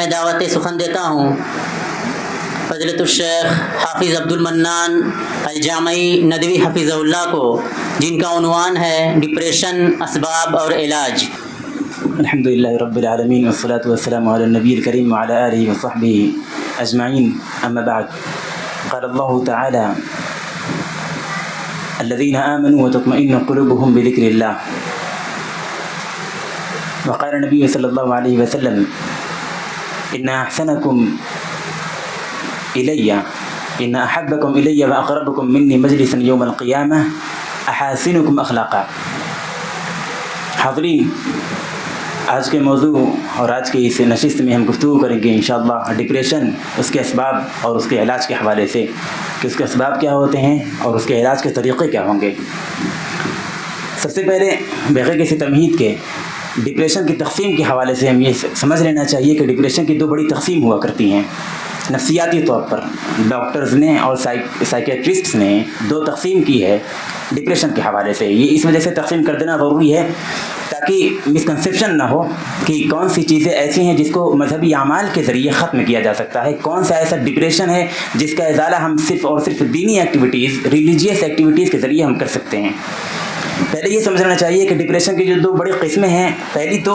میں دعوت سخن دیتا ہوں فضیلت الشیخ حافظ عبدالمنان الجامعی ندوی حفظہ اللہ کو، جن کا عنوان ہے ڈپریشن، اسباب اور علاج۔ الحمدللہ رب العالمین والصلاة والسلام علی النبی الکریم وعلی آلہ وصحبہ اجمعین، اما بعد، قال اللہ تعالی الذین آمنوا وتطمئن قلوبهم بذکر اللہ، وقال نبی صلی اللہ علیہ وسلم ان احسنکم الی ان احبکم الی واقربکم منی مجلسا یوم القیامہ احاسنکم اخلاقا۔ حاضرین، آج کے موضوع اور آج کی اس نشست میں ہم گفتگو کریں گے انشاءاللہ ڈپریشن، اس کے اسباب اور اس کے علاج کے حوالے سے کہ اس کے اسباب کیا ہوتے ہیں اور اس کے علاج کے طریقے کیا ہوں گے۔ سب سے پہلے بغیر کسی تمہید کے ڈپریشن کی تقسیم کے حوالے سے ہم یہ سمجھ لینا چاہیے کہ ڈپریشن کی دو بڑی تقسیم ہوا کرتی ہیں نفسیاتی طور پر۔ ڈاکٹرز نے اور سائیکیٹرسٹس نے دو تقسیم کی ہے ڈپریشن کے حوالے سے۔ یہ اس وجہ سے تقسیم کر دینا ضروری ہے تاکہ مسکنسیپشن نہ ہو کہ کون سی چیزیں ایسی ہیں جس کو مذہبی اعمال کے ذریعے ختم کیا جا سکتا ہے، کون سا ایسا ڈپریشن ہے جس کا ازالہ ہم صرف اور صرف دینی ایکٹیویٹیز، ریلیجیس ایکٹیویٹیز کے ذریعے ہم کر سکتے ہیں۔ پہلے یہ سمجھنا چاہیے کہ ڈپریشن کی جو دو بڑی قسمیں ہیں، پہلی تو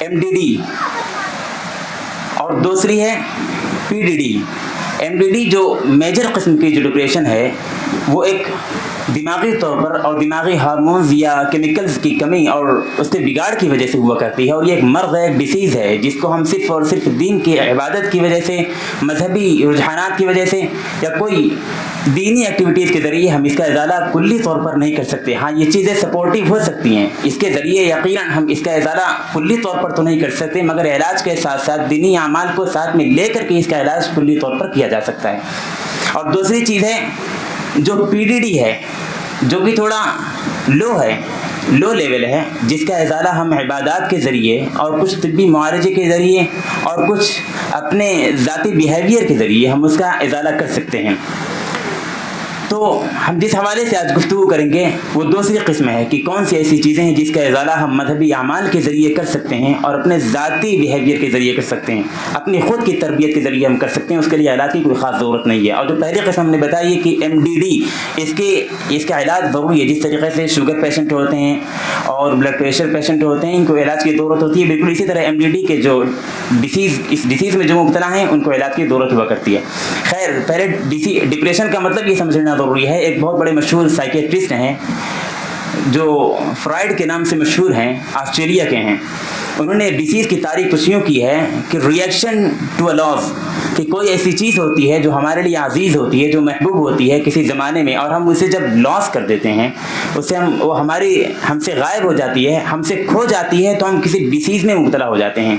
MDD اور دوسری ہے PDD۔ MDD جو میجر قسم کی جو ڈپریشن ہے وہ ایک دماغی طور پر اور دماغی ہارمونز یا کیمیکلز کی کمی اور اس کے بگاڑ کی وجہ سے ہوا کرتی ہے، اور یہ ایک مرض ہے، ایک ڈیسیز ہے جس کو ہم صرف اور صرف دین کی عبادت کی وجہ سے، مذہبی رجحانات کی وجہ سے یا کوئی دینی ایکٹیویٹیز کے ذریعے ہم اس کا ازالہ کلی طور پر نہیں کر سکتے۔ ہاں، یہ چیزیں سپورٹیو ہو سکتی ہیں، اس کے ذریعے یقیناً ہم اس کا ازالہ کلی طور پر تو نہیں کر سکتے، مگر علاج کے ساتھ ساتھ دینی اعمال کو ساتھ میں لے کر کے اس کا علاج کلی طور پر کیا جا سکتا ہے۔ اور دوسری چیز ہے جو PDD ہے، جو کہ تھوڑا لو لیول ہے، جس کا ازالہ ہم عبادات کے ذریعے اور کچھ طبی معالجے کے ذریعے اور کچھ اپنے ذاتی بیہیویئر کے ذریعے ہم اس کا ازالہ کر سکتے ہیں۔ تو ہم جس حوالے سے آج گفتگو کریں گے وہ دوسری قسم ہے کہ کون سی ایسی چیزیں ہیں جس کا ازالہ ہم مذہبی اعمال کے ذریعے کر سکتے ہیں اور اپنے ذاتی بیہیویئر کے ذریعے کر سکتے ہیں، اپنی خود کی تربیت کے ذریعے ہم کر سکتے ہیں، اس کے لیے علاج کی کوئی خاص ضرورت نہیں ہے۔ اور جو پہلی قسم ہم نے بتائی ہے کہ MDD، اس کا علاج ضروری ہے۔ جس طریقے سے شوگر پیشنٹ ہوتے ہیں اور بلڈ پریشر پیشنٹ ہوتے ہیں، ان کو علاج کی ضرورت ہوتی ہے، بالکل اسی طرح MDD کے جو اس ڈیسیز میں جو مبتلا ہیں ان کو علاج کی ضرورت ہوا کرتی ہے۔ خیر، پہلے ڈپریشن کا مطلب یہ سمجھنا ضروری ہے۔ ایک بہت بڑے مشہور سائیکیٹرسٹ ہیں جو فرائڈ کے نام سے مشہور ہیں، آسٹریلیا کے ہیں۔ انہوں نے ڈیسیز کی تعریف کچھ یوں کی ہے کہ ریئیکشن ٹو اے لاس، کہ کوئی ایسی چیز ہوتی ہے جو ہمارے لیے عزیز ہوتی ہے، جو محبوب ہوتی ہے کسی زمانے میں، اور ہم اسے جب لاس کر دیتے ہیں، اسے وہ ہم سے غائب ہو جاتی ہے، ہم سے کھو جاتی ہے، تو ہم کسی ڈیسیز میں مبتلا ہو جاتے ہیں۔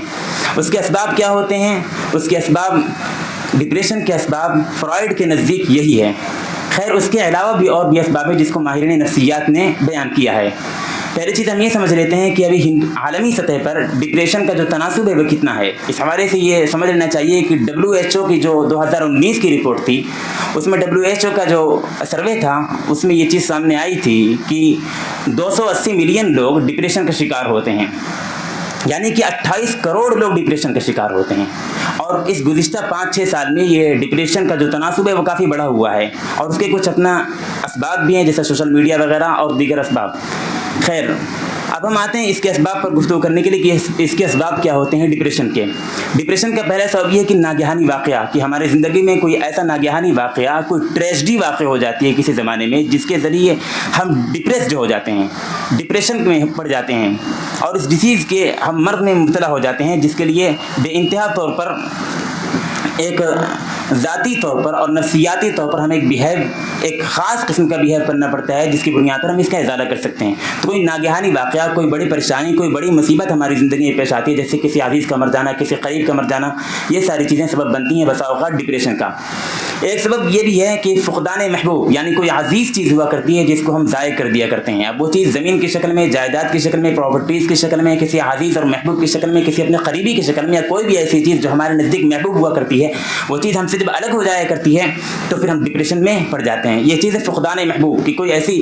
اس کے اسباب کیا ہوتے ہیں؟ اس کے اسباب، ڈپریشن کے اسباب فرائڈ کے نزدیک یہی ہے۔ خیر، اس کے علاوہ بھی اور بھی اسباب ہیں جس کو ماہرین نفسیات نے بیان کیا ہے۔ پہلی چیز ہم یہ سمجھ لیتے ہیں کہ ابھی عالمی سطح پر ڈپریشن کا جو تناسب ہے وہ کتنا ہے۔ اس حوالے سے یہ سمجھ لینا چاہیے کہ WHO کی جو 2019 کی رپورٹ تھی، اس میں WHO کا جو سروے تھا اس میں یہ چیز سامنے آئی تھی کہ 280 ملین لوگ ڈپریشن کا شکار ہوتے ہیں، یعنی کہ 28 کروڑ لوگ ڈپریشن کا شکار ہوتے ہیں۔ اور اس گزشتہ 5-6 سال میں یہ ڈپریشن کا جو تناسب ہے وہ کافی بڑا ہوا ہے، اور اس کے کچھ اپنا اسباب بھی ہیں جیسے سوشل میڈیا وغیرہ اور دیگر اسباب۔ خیر، اب ہم آتے ہیں اس کے اسباب پر گفتگو کرنے کے لیے کہ اس کے اسباب کیا ہوتے ہیں ڈپریشن کے۔ ڈپریشن کا پہلا سبب یہ ہے کہ ناگہانی واقعہ، کہ ہمارے زندگی میں کوئی ایسا ناگہانی واقعہ، کوئی ٹریجڈی واقع ہو جاتی ہے کسی زمانے میں جس کے ذریعے ہم ڈپریسڈ ہو جاتے ہیں، ڈپریشن میں پڑ جاتے ہیں، اور اس ڈیسیز کے ہم مرض میں مبتلا ہو جاتے ہیں، جس کے لیے بے انتہا طور پر ایک ذاتی طور پر اور نفسیاتی طور پر ہمیں ایک خاص قسم کا بیہیو کرنا پڑتا ہے، جس کی بنیاد پر ہم اس کا ازالہ کر سکتے ہیں۔ تو کوئی ناگہانی واقعہ، کوئی بڑی پریشانی، کوئی بڑی مصیبت ہماری زندگی میں پیش آتی ہے، جیسے کسی عزیز کا مر جانا، کسی قریب کا مر جانا، یہ ساری چیزیں سبب بنتی ہیں بسا اوقات ڈپریشن کا۔ ایک سبب یہ بھی ہے کہ فقدان محبوب، یعنی کوئی عزیز چیز ہوا کرتی ہے جس کو ہم ضائع کر دیا کرتے ہیں. اب وہ چیز زمین کی شکل میں، جائیداد کی شکل میں، پراپرٹیز کی شکل میں، کسی عزیز اور محبوب کی شکل میں، کسی اپنے قریبی کی شکل میں، یا کوئی بھی ایسی چیز جو ہمارے نزدیک محبوب ہوا کرتی ہے، وہ چیز ہم سے جب الگ ہو جایا کرتی ہے تو پھر ہم ڈپریشن میں پڑ جاتے ہیں. یہ چیز ہے فقدان محبوب، کہ کوئی ایسی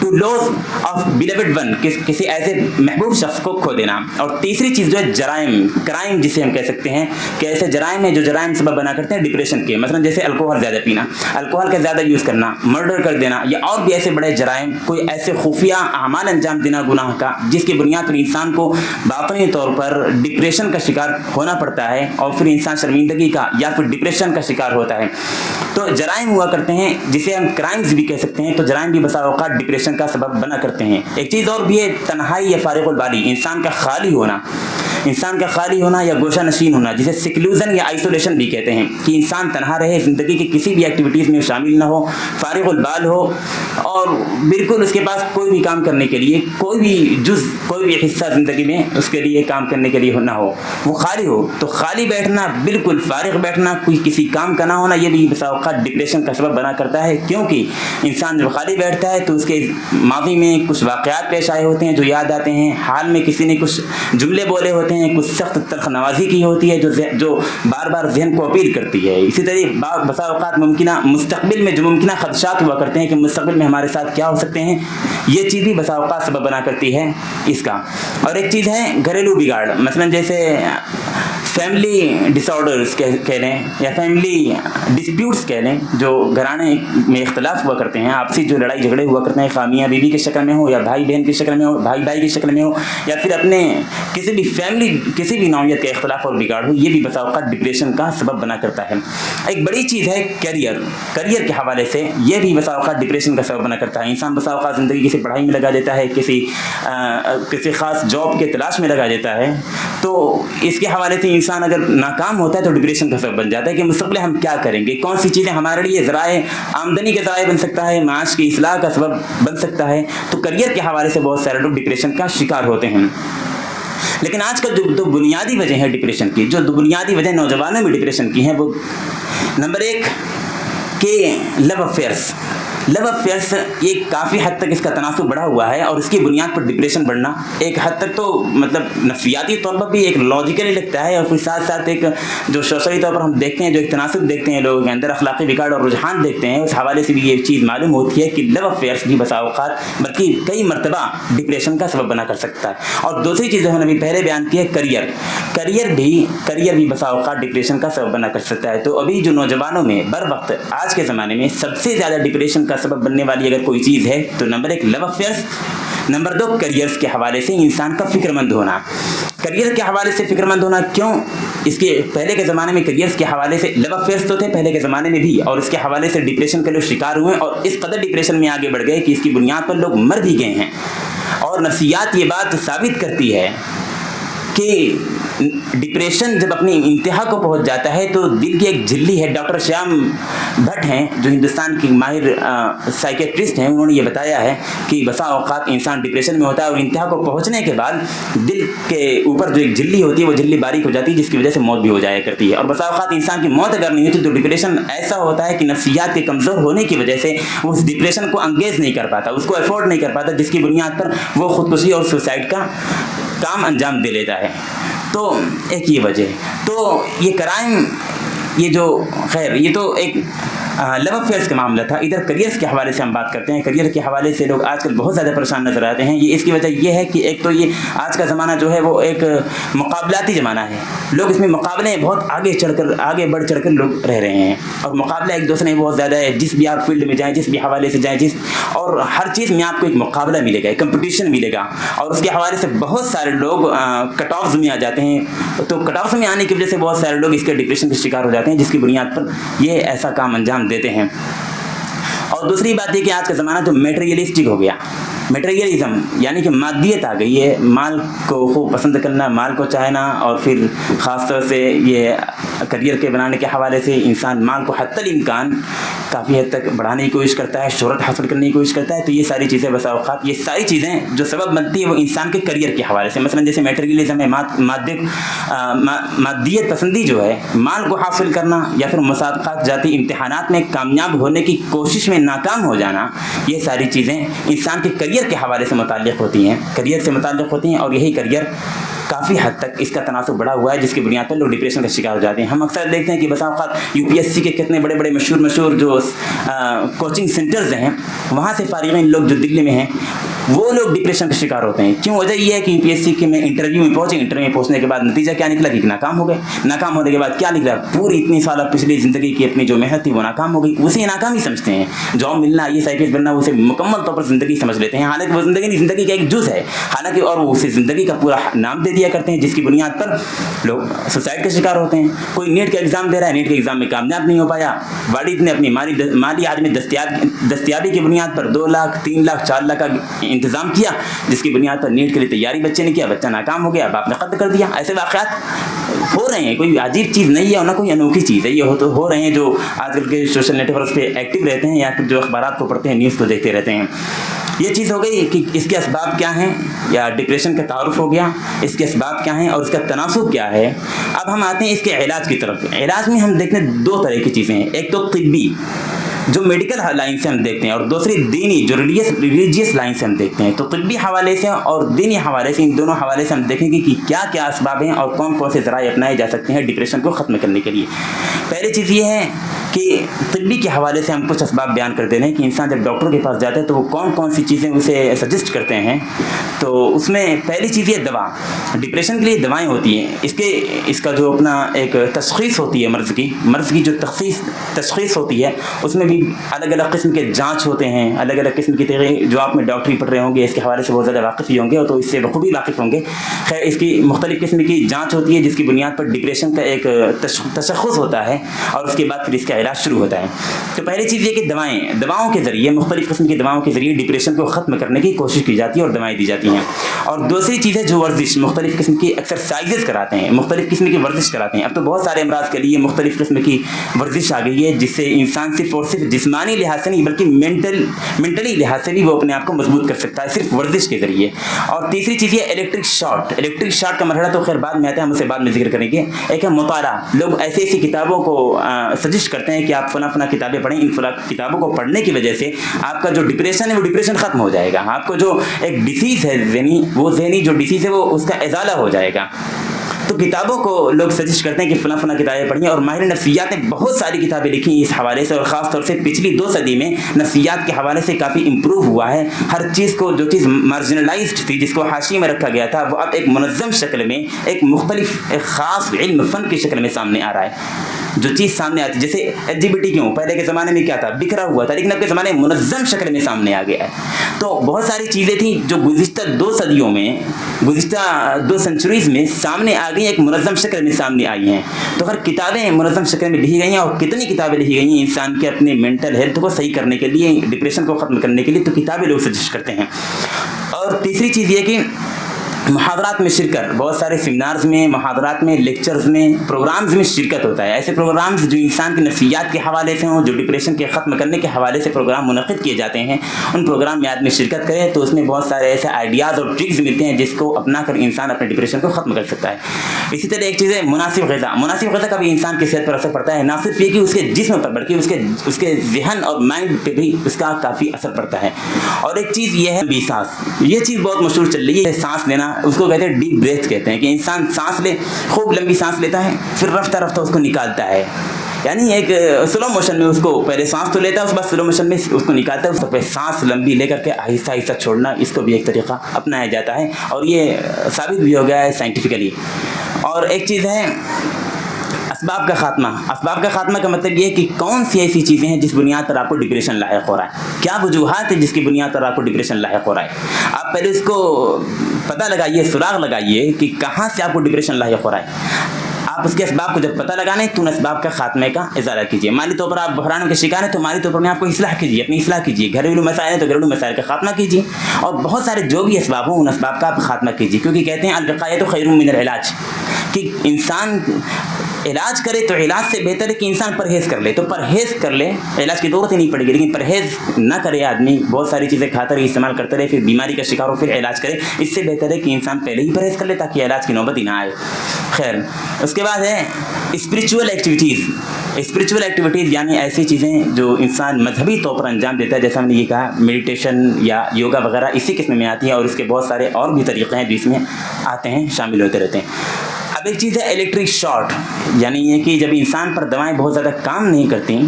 ٹو لوز آف بیلیوڈ ون، کسی ایسے محبوب شخص کو کھو دینا. اور تیسری چیز جو ہے جرائم، کرائم جسے ہم کہہ سکتے ہیں کہ ایسے جرائم ہیں جو جرائم سبب بنا کرتے ہیں ڈپریشن کے. مثلا جیسے الکوہل زیادہ پینا، الکوہل کا زیادہ یوز کرنا، مرڈر کر دینا، یا اور بھی ایسے بڑے جرائم، کوئی ایسے خفیہ اعمال انجام دینا گناہ کا جس کی بنیاد پر انسان کو باطنی طور پر ڈپریشن کا شکار ہونا پڑتا ہے، اور پھر انسان شرمندگی کا یا پھر ڈپریشن کا شکار ہوتا ہے. تو جرائم ہوا کرتے ہیں جسے ہم کرائمز بھی کہہ سکتے ہیں. تو جرائم بھی بسا اوقات ڈپریشن کا سبب بنا کرتے ہیں. ایک چیز اور بھی ہے تنہائی یا فارغ البالی، انسان کا خالی ہونا، انسان کا خالی ہونا یا گوشہ نشین ہونا، جسے سیکلوزن یا آئسولیشن بھی کہتے ہیں، کہ انسان تنہا رہے، زندگی کی کسی بھی ایکٹیویٹیز میں شامل نہ ہو، فارغ البال ہو، اور بالکل اس کے پاس کوئی بھی کام کرنے کے لیے، کوئی بھی جز، کوئی بھی حصہ زندگی میں اس کے لیے کام کرنے کے لیے نہ ہو، وہ خالی ہو. تو خالی بیٹھنا، بالکل فارغ بیٹھنا، کوئی کسی کام کا نہ ہونا، یہ بھی بسا اوقات ڈپریشن کا سبب بنا کرتا ہے. کیونکہ انسان جب خالی بیٹھتا ہے تو اس کے ماضی میں کچھ واقعات پیش آئے ہوتے ہیں جو یاد آتے ہیں، حال میں کسی نے کچھ جملے بولے ہوتے ہیں، کچھ سخت تلخ نوازی کی ہوتی ہے جو بار بار ذہن کو اپیل کرتی ہے. اسی طرح بسا اوقات ممکنہ مستقبل میں جو ممکنہ خدشات ہوا کرتے ہیں کہ مستقبل میں ہمارے ساتھ کیا ہو سکتے ہیں، یہ چیز بھی بسا اوقات سبب بنا کرتی ہے اس کا. اور ایک چیز ہے گھریلو بگاڑ، مثلا جیسے فیملی ڈس آرڈرس کہہ لیں یا فیملی ڈسپیوٹس کہہ لیں، جو گھرانے میں اختلاف ہوا کرتے ہیں، آپسی جو لڑائی جھگڑے ہوا کرتے ہیں، خامیاں بیوی کی شکل میں ہو یا بھائی بہن کی شکل میں ہو، بھائی بھائی کی شکل میں ہو، یا پھر اپنے کسی بھی فیملی کسی بھی نوعیت کا اختلاف اور بگاڑ ہو، یہ بھی بسا اوقات ڈپریشن کا سبب بنا کرتا ہے. ایک بڑی چیز ہے کیریئر کے حوالے سے، یہ بھی بسا اوقات ڈپریشن کا سبب بنا کرتا ہے. انسان بسا اوقات زندگی کسی پڑھائی میں لگا دیتا ہے، کسی خاص جاب کے تلاش میں لگا دیتا ہے، تو اس کے حوالے سے انسان اگر ناکام ہوتا ہے تو ڈپریشن کا سبب بن جاتا ہے کہ مستقبل ہم کیا کریں گے، کون سی چیزیں ہمارے لیے ذرائع آمدنی کے ذرائع بن سکتا ہے، معاش کی اصلاح کا سبب بن سکتا ہے. تو کیریئر کے حوالے سے بہت سارے لوگ ڈپریشن کا شکار ہوتے ہیں. لیکن آج کل جو دو بنیادی وجہ ہے ڈپریشن کی، جو دو بنیادی وجہ نوجوانوں میں ڈپریشن کی ہیں، وہ نمبر 1 کہ لو افیئرس. یہ کافی حد تک اس کا تناسب بڑھا ہوا ہے، اور اس کی بنیاد پر ڈپریشن بڑھنا ایک حد تک تو مطلب نفسیاتی طور پر بھی ایک لاجیکلی لگتا ہے، اور پھر ساتھ ساتھ ایک جو سوشلی طور پر ہم دیکھتے ہیں، جو ایک تناسب دیکھتے ہیں لوگوں کے اندر، اخلاقی بگاڑ اور رجحان دیکھتے ہیں، اس حوالے سے بھی یہ چیز معلوم ہوتی ہے کہ لو افیئرس بھی بسا اوقات بلکہ کئی مرتبہ ڈپریشن کا سبب بنا کر سکتا ہے. اور دوسری چیز جو ہم نے ابھی پہلے بیان کی ہے کریئر بھی بسا اوقات ڈپریشن کا سبب بنا کر سکتا ہے. تو ابھی جو نوجوانوں میں بر وقت آج کے زمانے میں سب سے زیادہ ڈپریشن کا سبب بننے والی اگر کوئی چیز ہے تو نمبر 1 لو افیئرس، نمبر 2 کریئرس کے حوالے سے انسان کا فکر مند ہونا. کریئر کے حوالے سے فکر مند ہونا کیوں؟ اس کے پہلے کے زمانے میں کریئرس کے حوالے سے لو افیئرس تو تھے پہلے کے زمانے میں بھی، اور اس کے حوالے سے ڈپریشن کے لوگ شکار ہوئے، اور اس قدر ڈپریشن میں آگے بڑھ گئے کہ اس کی بنیاد پر لوگ مر بھی گئے ہیں. اور نفسیات یہ بات ثابت کرتی ہے کہ ڈپریشن جب اپنی انتہا کو پہنچ جاتا ہے تو دل کی ایک جھلی ہے. ڈاکٹر شیام بھٹ ہیں جو ہندوستان کی ماہر سائیکیٹرسٹ ہیں، انہوں نے یہ بتایا ہے کہ بسا اوقات انسان ڈپریشن میں ہوتا ہے اور انتہا کو پہنچنے کے بعد دل کے اوپر جو ایک جھلی ہوتی ہے وہ جھلی باریک ہو جاتی ہے، جس کی وجہ سے موت بھی ہو جایا کرتی ہے. اور بسا اوقات انسان کی موت اگر نہیں ہوتی تو ڈپریشن ایسا ہوتا ہے کہ نفسیات کے کمزور ہونے کی وجہ سے وہ اس ڈپریشن کو انگیز نہیں کر پاتا، اس کو افورڈ نہیں کر پاتا، جس کی بنیاد پر وہ خودکشی اور سوسائڈ کا کام انجام دے لیتا ہے. تو ایک یہ وجہ. تو یہ کرائم، یہ جو خیر یہ تو ایک لو افیئرس کا معاملہ تھا. ادھر کریئرس کے حوالے سے ہم بات کرتے ہیں. کریئر کے حوالے سے لوگ آج کل بہت زیادہ پریشان نظر آتے ہیں. یہ اس کی وجہ یہ ہے کہ ایک تو یہ آج کا زمانہ جو ہے وہ ایک مقابلاتی زمانہ ہے. لوگ اس میں مقابلے بہت آگے بڑھ چڑھ کر لوگ رہ رہے ہیں، اور مقابلہ ایک دوسرے میں بہت زیادہ ہے. جس بھی آپ فیلڈ میں جائیں، جس بھی حوالے سے جائیں، اور ہر چیز میں آپ کو ایک مقابلہ ملے گا، ایک کمپٹیشن ملے گا. اور اس کے حوالے سے بہت سارے لوگ کٹ آفز میں آ جاتے ہیں. تو کٹ آفز میں آنے کی وجہ سے بہت سارے لوگ اس کے ڈپریشن کے شکار ہو جاتے ہیں، جس کی بنیاد پر یہ ایسا کام انجام دیتے ہیں. اور دوسری بات یہ کہ آج کا زمانہ جو میٹیریلسٹک ہو گیا، میٹیریلزم یعنی کہ مادیت آ گئی ہے. مال کو خوب پسند کرنا، مال کو چاہنا، اور پھر خاص طور سے یہ کریئر کے بنانے کے حوالے سے انسان مال کو حتی الامکان کافی حد تک بڑھانے کی کوشش کرتا ہے, شہرت حاصل کرنے کی کوشش کرتا ہے. تو یہ ساری چیزیں بسا اوقات, یہ ساری چیزیں جو سبب بنتی ہے وہ انسان کے کریئر کے حوالے سے, مثلا جیسے میٹریلزم ہے, مادیت پسندی جو ہے, مال کو حاصل کرنا یا پھر مسابقات جاتی امتحانات میں کامیاب ہونے کی کوشش میں ناکام ہو جانا, یہ ساری چیزیں انسان کے کریئر کے حوالے سے متعلق ہوتی ہیں, کریئر سے متعلق ہوتی ہیں. اور یہی کریئر کافی حد تک اس کا تناسب بڑا ہوا ہے, جس کی بنیاد پر لوگ ڈپریشن کا شکار ہو جاتے ہیں. ہم اکثر دیکھتے ہیں کہ بسا اوقات UPSC کے کتنے بڑے بڑے مشہور جو کوچنگ سینٹرز ہیں, وہاں سے فارغین لوگ جو دلی میں ہیں, وہ لوگ ڈپریشن کا شکار ہوتے ہیں. کیوں؟ وجہ یہ ہے کہ UPSC کے میں انٹرویو میں پہنچنے کے بعد نتیجہ کیا نکلا کہ ناکام ہو گئے. ناکام ہونے کے بعد کیا نکلا, پوری اتنی سالہ پچھلی زندگی کی اپنی جو محنت تھی وہ ناکام ہو گئی. اسے ناکام ہی سمجھتے ہیں, جاب ملنا, یہ IPS بننا, اسے مکمل طور پر زندگی سمجھ لیتے ہیں. حالانکہ وہ زندگی کا ایک جز ہے, حالانکہ اور وہ اسے زندگی کا پورا نام دے دیا کرتے ہیں, جس کی بنیاد پر لوگ سوسائڈ کا شکار ہوتے ہیں. کوئی نیٹ کا ایگزام دے رہا ہے, نیٹ کے ایگزام میں کامیاب نہیں ہو پایا, والد نے اپنی مالی عدم دستیابی کی بنیاد پر 2 لاکھ 3 لاکھ 4 لاکھ کا انتظام کیا, جس کی بنیاد پر نیٹ کے لیے تیاری بچے نے کیا, بچہ ناکام ہو گیا, باپ نے قتل کر دیا. ایسے واقعات ہو رہے ہیں, کوئی عجیب چیز نہیں ہے اور نہ کوئی انوکھی چیز ہے, یہ ہو رہے ہیں جو آج کل کے سوشل نیٹ ورکس پہ ایکٹیو رہتے ہیں یا پھر جو اخبارات کو پڑھتے ہیں, نیوز کو دیکھتے رہتے ہیں. یہ چیز ہو گئی کہ اس کے اسباب کیا ہیں, یا ڈپریشن کا تعارف ہو گیا, اس کے اسباب کیا ہیں اور اس کا تناسب کیا ہے. اب ہم آتے ہیں اس کے علاج کی طرف. علاج میں ہم دیکھتے ہیں 2 طرح کی چیزیں ہیں, ایک تو طبی جو میڈیکل لائن سے ہم دیکھتے ہیں, اور دوسری دینی جو ریلیجیس لائن سے ہم دیکھتے ہیں. تو طبی حوالے سے اور دینی حوالے سے, ان دونوں حوالے سے ہم دیکھیں گے کہ کیا کیا اسباب ہیں اور کون کون سے ذرائع اپنائے جا سکتے ہیں ڈپریشن کو ختم کرنے کے لیے. پہلی چیز یہ ہے کہ طبی کے حوالے سے ہم کچھ اسباب بیان کر دے رہے ہیں کہ انسان جب ڈاکٹر کے پاس جاتا ہے تو وہ کون کون سی چیزیں اسے سجیسٹ کرتے ہیں. تو اس میں پہلی چیز یہ دوا, ڈپریشن کے لیے دوائیں ہوتی ہیں. اس کا جو اپنا ایک تشخیص ہوتی ہے مرض کی جو تشخیص ہوتی ہے, اس میں بھی الگ الگ قسم کے جانچ ہوتے ہیں, الگ الگ قسم کی طریقے جو آپ میں ڈاکٹری پڑھ رہے ہوں گے اس کے حوالے سے بہت زیادہ واقف ہی ہوں گے, تو اس سے بخوبی واقف ہوں گے. خیر, اس کی مختلف قسم کی جانچ ہوتی ہے جس کی بنیاد پر ڈپریشن کا ایک تشخص ہوتا ہے, اور اس کے بعد پھر اس کا علاج شروع ہوتا ہے. تو پہلی چیز یہ کہ دواؤں کے ذریعے, مختلف قسم کی دواؤں کے ذریعے ڈپریشن کو ختم کرنے کی کوشش کی جاتی ہے اور دوائیں دی جاتی ہیں. اور دوسری چیز ہے جو ورزش, مختلف قسم کی ایکسرسائزز کراتے ہیں, مختلف قسم کی ورزش کراتے ہیں. اب تو بہت سارے امراض کے لیے مختلف قسم کی ورزش آ گئی ہے, جس سے انسان صرف اور صرف جسمانی لحاظ سے نہیں بلکہ مینٹلی لحاظ سے بھی وہ اپنے آپ کو مضبوط کر سکتا ہے صرف ورزش کے ذریعے. اور تیسری چیز یہ الیکٹرک شاٹ کا مرحلہ تو خیر بعد میں آتا ہے, ہم اسے بعد میں ذکر کریں گے. ایک ہے مطالعہ. لوگ ایسی کتابوں کو سجیسٹ کرتے ہیں کہ آپ فلاں کتابیں پڑھیں, ان کتابوں کو پڑھنے کی وجہ سے آپ کا جو ڈپریشن ہے وہ ڈپریشن ختم ہو جائے گا, آپ کو جو ایک ڈیزیز ہے ذہنی جو ڈیزیز ہے وہ اس کا ازالہ ہو جائے گا. تو کتابوں کو لوگ سجیسٹ کرتے ہیں کہ فلاں کتابیں پڑھیں, اور ماہر نفسیات نے بہت ساری کتابیں لکھی ہیں اس حوالے سے, اور خاص طور سے پچھلی 2 صدی میں نفسیات کے حوالے سے کافی امپروو ہوا ہے. ہر چیز کو, جو چیز مارجنلائزڈ تھی, جس کو حاشیے میں رکھا گیا تھا, وہ اب ایک منظم شکل میں, ایک مختلف ایک خاص علم فن کی شکل میں سامنے آ رہا ہے. جو چیز سامنے آتی, جیسے LGBT کیوں پہلے کے زمانے میں کیا تھا, بکھرا ہوا تھا, لیکن اب کے زمانے میں منظم شکل میں سامنے آ گیا ہے. تو بہت ساری چیزیں تھیں جو گزشتہ 2 صدیوں میں, گزشتہ 2 سینچریز میں سامنے آ گئی, ایک منظم شکل میں سامنے آئی ہیں. تو ہر کتابیں منظم شکل میں لکھی گئی ہیں, اور کتنی کتابیں لکھی گئی ہیں انسان کے اپنے مینٹل ہیلتھ کو صحیح کرنے کے لیے, ڈپریشن کو ختم کرنے کے لیے, تو کتابیں لوگ سجیسٹ کرتے ہیں. اور تیسری چیز یہ کہ محاضرات میں شرکت, بہت سارے سیمینارز میں, محاضرات میں, لیکچرز میں, پروگرامز میں شرکت ہوتا ہے. ایسے پروگرامز جو انسان کی نفسیات کے حوالے سے ہوں, جو ڈپریشن کے ختم کرنے کے حوالے سے پروگرام منعقد کیے جاتے ہیں, ان پروگرام میں آدمی شرکت کرے تو اس میں بہت سارے ایسے آئیڈیاز اور ٹرکس ملتے ہیں جس کو اپنا کر انسان اپنے ڈپریشن کو ختم کر سکتا ہے. اسی طرح ایک چیز ہے مناسب غذا کا بھی انسان کی صحت پر اثر پڑتا ہے, نہ صرف یہ کہ اس کے جسم پر بلکہ اس کے ذہن اور مائنڈ پہ بھی اس کا کافی اثر پڑتا ہے. اور ایک چیز یہ ہے لمبی سانس, یہ چیز بہت مشہور چل رہی ہے, سانس لینا, اس کو کہتے ہیں ڈیپ بریتھ کہتے ہیں, کہ انسان سانس لے, خوب لمبی سانس لیتا ہے, پھر رفتہ رفتہ اس کو نکالتا ہے, یعنی ایک سلو موشن میں اس کو پہلے سانس تو لیتا ہے, اس بعد سلو موشن میں اس کو نکالتا ہے, اس کو سانس لمبی لے کر کے آہستہ آہستہ چھوڑنا, اس کو بھی ایک طریقہ اپنایا جاتا ہے, اور یہ ثابت بھی ہو گیا ہے سائنٹیفکلی. اور ایک چیز ہے اسباب کا خاتمہ کا مطلب یہ ہے کہ کون سی ایسی چیزیں ہیں جس بنیاد پر آپ کو ڈپریشن لاحق ہو رہا ہے, کیا وجوہات ہیں جس کی بنیاد پر آپ کو ڈپریشن لاحق ہو رہا ہے. آپ پہلے اس کو پتہ لگائیے, سراغ لگائیے کہ کہاں سے آپ کو ڈپریشن لاحق ہو رہا ہے. آپ اس کے اسباب کو جب پتہ لگانے تو ان اسباب کا خاتمے کا ازالہ کیجیے. مالی طور پر آپ بحرانوں کے شکار ہیں تو مالی طور پر اپنے آپ کو اصلاح کیجیے, اپنی اصلاح کیجیے. گھریلو مسائل ہیں تو گھریلو مسائل کا خاتمہ کیجیے, اور بہت سارے جو بھی اسباب ہوں ان اسباب کا آپ خاتمہ کیجیے, کیونکہ کہتے ہیں الوقایۃ خیر من العلاج, کہ انسان علاج کرے تو علاج سے بہتر ہے کہ انسان پرہیز کر لے. تو پرہیز کر لے, علاج کی ضرورت ہی نہیں پڑے گی, لیکن پرہیز نہ کرے آدمی, بہت ساری چیزیں کھاتا رہے, استعمال کرتا رہے, پھر بیماری کا شکار ہو, پھر علاج کرے. اس سے بہتر ہے کہ انسان پہلے ہی پرہیز کر لے تاکہ علاج کی نوبت ہی نہ آئے. خیر, اس کے بعد ہے اسپریچول ایکٹیویٹیز. اسپریچول ایکٹیویٹیز یعنی ایسی چیزیں جو انسان مذہبی طور پر انجام دیتا ہے, جیسا ہم نے یہ کہا میڈیٹیشن یا یوگا وغیرہ اسی قسم میں آتی ہیں, اور اس کے بہت سارے اور بھی طریقے ہیں جو اس میں آتے ہیں, شامل ہوتے رہتے ہیں. اب ایک چیز ہے الیکٹرک شاٹ, یعنی یہ کہ جب انسان پر دوائیں بہت زیادہ کام نہیں کرتی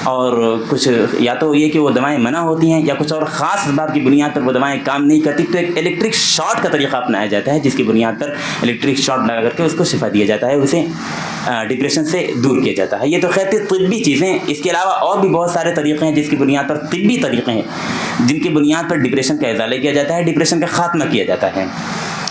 اور کچھ یا تو یہ کہ وہ دوائیں منع ہوتی ہیں یا کچھ اور خاص اسباب کی بنیاد پر وہ دوائیں کام نہیں کرتی, تو ایک الیکٹرک شاٹ کا طریقہ اپنایا جاتا ہے, جس کی بنیاد پر الیکٹرک شاٹ لگا کر کے اس کو شفا دیا جاتا ہے, اسے ڈپریشن سے دور کیا جاتا ہے. یہ تو خیر طبی چیزیں. اس کے علاوہ اور بھی بہت سارے طریقے ہیں جس کی بنیاد پر, طبی طریقے ہیں جن کی بنیاد پر ڈپریشن کا ازالہ کیا جاتا ہے, ڈپریشن کا خاتمہ کیا جاتا ہے.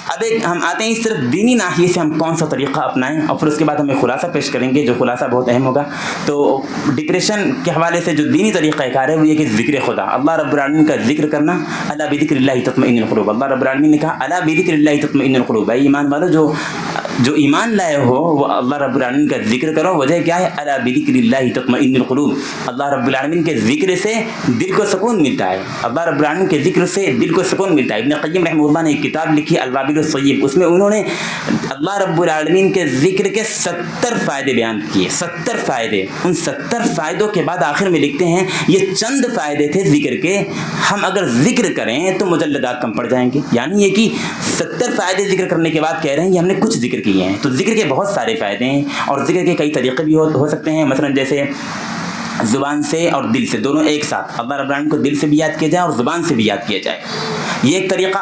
اب ایک ہم آتے ہیں صرف دینی ناحیے سے ہم کون سا طریقہ اپنائیں, اور پھر اس کے بعد ہمیں خلاصہ پیش کریں گے, جو خلاصہ بہت اہم ہوگا. تو ڈپریشن کے حوالے سے جو دینی طریقہ کار ہے وہ یہ کہ ذکر خدا, اللہ رب العالمین کا ذکر کرنا. الا بذکر اللہ تطمئن القلوب, اللہ رب العالمین نے کہا الا بذکر اللہ تطمئن القلوب, اے ایمان والو جو ایمان لائے ہو وہ اللہ رب العالمین کا ذکر کرو. وجہ کیا ہے؟ الا بذکر اللہ تطمئن القلوب, اللہ رب العالمین کے ذکر سے دل کو سکون ملتا ہے, اللہ رب العالمین کے ذکر سے دل کو سکون ملتا ہے. ابن قیم رحمہ اللہ نے ایک کتاب لکھی الوابل الصیب, اس میں انہوں نے اللہ رب العالمین کے ذکر کے 70 فائدے بیان کیے, 70 فائدے. ان 70 فائدوں کے بعد آخر میں لکھتے ہیں یہ چند فائدے تھے ذکر کے, ہم اگر ذکر کریں تو مجلدات کم پڑ جائیں گے. یعنی یہ کہ 70 فائدے ذکر کرنے کے بعد کہہ رہے ہیں کہ ہم نے کچھ ذکر کیے ہیں. تو ذکر کے بہت سارے فائدے ہیں, اور ذکر کے کئی طریقے بھی ہو سکتے ہیں. مثلا جیسے زبان سے اور دل سے دونوں ایک ساتھ, اللہ رب العالمین کو دل سے بھی یاد کیا جائے اور زبان سے بھی یاد کیا جائے, یہ ایک طریقہ.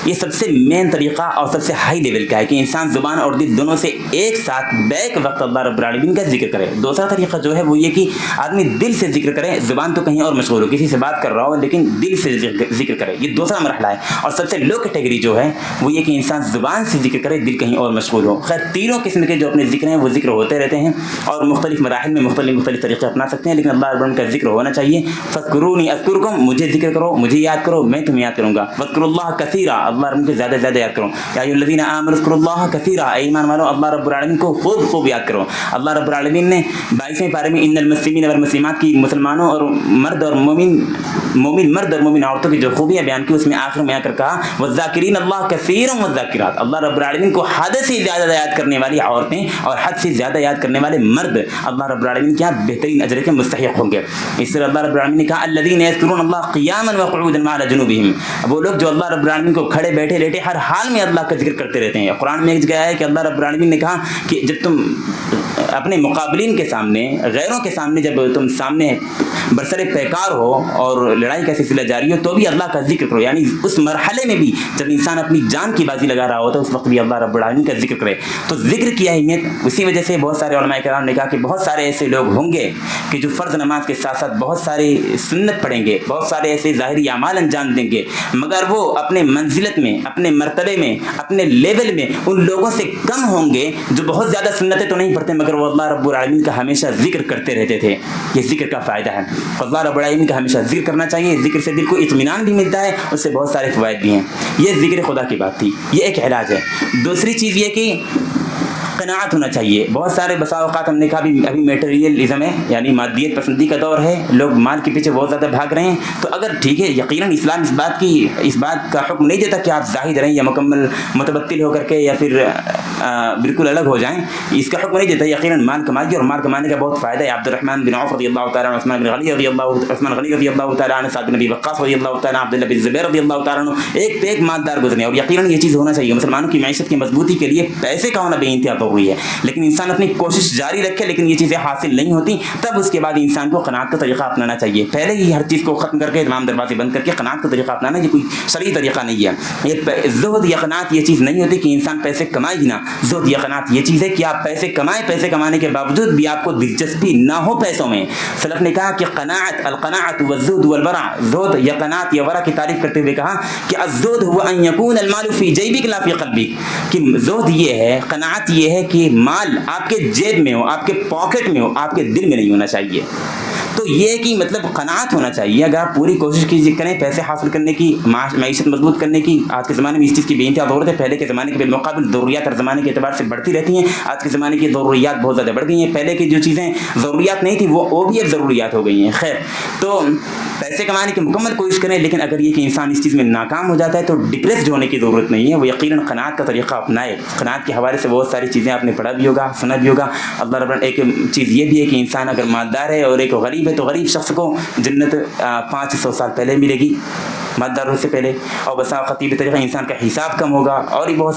یہ سب سے مین طریقہ اور سب سے ہائی لیول کا ہے کہ انسان زبان اور دل دونوں سے ایک ساتھ بیک وقت اللہ رب العالمین کا ذکر کرے. دوسرا طریقہ جو ہے وہ یہ کہ آدمی دل سے ذکر کرے, زبان تو کہیں اور مشغول ہو, کسی سے بات کر رہا ہو, لیکن دل سے ذکر کرے. یہ دوسرا مرحلہ ہے. اور سب سے لو کیٹیگری جو ہے وہ یہ کہ انسان زبان سے ذکر کرے, دل کہیں اور مشغول ہو. خیر تینوں قسم کے جو اپنے ذکر ہیں وہ ذکر ہوتے رہتے ہیں, اور مختلف مراحل میں مختلف طریقے اپنا سکتے ہیں, لیکن اللہ رب العالمین کا ذکر ہونا چاہیے. فاذکرونی اذکرکم, مجھے ذکر کرو, مجھے یاد کرو, میں تمہیں یاد کروں گا. واذکروا اللہ کثیرا, اللہ رب کو زیادہ زیادہ یاد کرو. یا ایھا الذین آمنوا اذکروا اللہ کثیرا, اے ایمان والو اللہ رب العالمین کو خوب یاد کرو. اللہ رب العالمین نے 22ویں پارے میں ان المسلمین والمسلمات کی, مسلمانوں اور مرد اور مومن مرد اور مومن عورتوں کی جو خوبیاں بیان کی, اس میں آخر میں آ کر کہا والذاکرین اللہ کثیرا والذاکرات, اللہ رب العالمین کو حد سے زیادہ یاد کرنے والی عورتیں اور حد سے زیادہ یاد کرنے والے مرد اللہ رب العالمین کے یہاں بہترین اجر کے مستحق ہوں گے. اس طرح اللہ رب العالمین نے کہا الذین یذکرون اللہ قیاما وقعودا وعلی جنوبہم, وہ لوگ جو اللہ رب العالمین کو کھڑے بیٹھے لیٹے ہر حال میں اللہ کا ذکر کرتے رہتے ہیں. قرآن میں ایک جگہ ہے کہ اللہ رب العالمین نے کہا کہ جب تم اپنے مقابلین کے سامنے, غیروں کے سامنے, جب تم سامنے برسر پیکار ہو اور لڑائی کا سلسلہ جاری ہو تو بھی اللہ کا ذکر کرو. یعنی اس مرحلے میں بھی جب انسان اپنی جان کی بازی لگا رہا ہوتا ہے اس وقت بھی اللہ رب العالمین کا ذکر کرے. تو ذکر کی اہمیت, اسی وجہ سے بہت سارے علماء کرام نے کہا کہ بہت سارے ایسے لوگ ہوں گے کہ جو فرض نماز کے ساتھ ساتھ بہت سارے سنت پڑھیں گے, بہت سارے ایسے ظاہری اعمال انجام دیں گے, مگر وہ اپنے منزلت میں, اپنے مرتبے میں, اپنے لیول میں ان لوگوں سے کم ہوں گے جو بہت زیادہ سنتیں تو نہیں پڑھتے مگر وہ اللہ رب العالمین کا ہمیشہ ذکر کرتے رہتے تھے. یہ ذکر کا فائدہ ہے. اللہ رب العالمین کا ہمیشہ ذکر کرنا چاہیے. ذکر سے دل کو اطمینان بھی ملتا ہے, اس سے بہت سارے فوائد بھی ہیں. یہ ذکر خدا کی بات تھی, یہ ایک علاج ہے. دوسری چیز یہ کہ قناعت ہونا چاہیے. بہت سارے بسا اوقات ہم نے کہا ابھی میٹیریلزم ہے, یعنی مادیت پسندی کا دور ہے, لوگ مال کے پیچھے بہت زیادہ بھاگ رہے ہیں. تو اگر ٹھیک ہے یقیناً اسلام اس بات کا حکم نہیں دیتا کہ آپ زاہد رہیں یا مکمل متبتل ہو کر کے یا پھر بالکل الگ ہو جائیں, اس کا حکم نہیں دیتا. یقیناً مال کمائیے, اور مال کمانے کا بہت فائدہ ہے. عبد الرحمن بن عوف رضی اللہ تعالیٰ عنہ, عثمان غنی رضی اللہ تعالیٰ عنہ, سعد بن ابی وقاص رضی اللہ تعالیٰ عنہ, عبداللہ بن زبیر رضی اللہ تعالیٰ عنہ, ایک پہ ایک مالدار گزرے. اور یقیناً یہ چیز ہونا چاہیے. مسلمانوں کی معیشت کی مضبوطی کے لیے پیسے کا ہونا بے انتہا ضروری ہے, لیکن انسان اپنی کوشش جاری رکھے, لیکن یہ چیزیں حاصل نہیں ہوتی تب اس کے بعد انسان کو قناعت کا طریقہ اپنانا چاہیے. پہلے ہی ہر چیز کو ختم کر کے تمام دروازے بند کر کے قناعت کا طریقہ اپنانا یہ کوئی شرعی طریقہ نہیں ہے. یہ زہد یا قناعت یہ چیز نہیں ہوتی کہ انسان پیسے کمائے ہی نہ. زہد یا قناعت یہ چیز ہے کہ آپ پیسے کمائیں, پیسے کمانے کے باوجود بھی آپ کو دلچسپی نہ ہو پیسوں میں. سلف نے کہا کہ قناعت, القناعت والزہد والورع, زہد یا قناعت یا ورع کی تعریف کرتے ہوئے کہا کہ الزہد هو ان يكون المال في جيبك لا في قلبك, کہ زہد یہ ہے, قناعت یہ ہے کہ مال آپ کے جیب میں ہو, آپ کے پاکٹ میں ہو, آپ کے دل میں نہیں ہونا چاہیے. تو تو یہ کہ مطلب قناعت ہونا چاہیے. اگر آپ پوری کوشش کیجیے کریں پیسے حاصل کرنے کی, معیشت مضبوط کرنے کی, آج کے زمانے میں اس چیز کی بے انتہا ضرورت ہے. پہلے کے زمانے کے بالمقابل ضروریات ہر زمانے کے اعتبار سے بڑھتی رہتی ہیں. آج کے زمانے کی ضروریات بہت زیادہ بڑھ گئی ہیں. پہلے کی جو چیزیں ضروریات نہیں تھیں وہ بھی اب ضروریات ہو گئی ہیں. خیر, تو پیسے کمانے کی مکمل کوشش کریں, لیکن اگر یہ کہ انسان اس چیز میں ناکام ہو جاتا ہے تو ڈپریسڈ ہونے کی ضرورت نہیں ہے. وہ یقیناً قناعت کا طریقہ اپنائے. قناعت کے حوالے سے بہت ساری چیزیں آپ نے پڑھا بھی ہوگا, سنا بھی ہوگا. اللہ رب العالمین ایک چیز یہ بھی ہے کہ انسان اگر مالدار ہے اور ایک غریب ہے تو غریب شخص کو جنت 500 سال پہلے ملے گی مالداروں سے پہلے, اور بسا خطیب طریقہ انسان کا حساب کم ہوگا, اور بھی بہت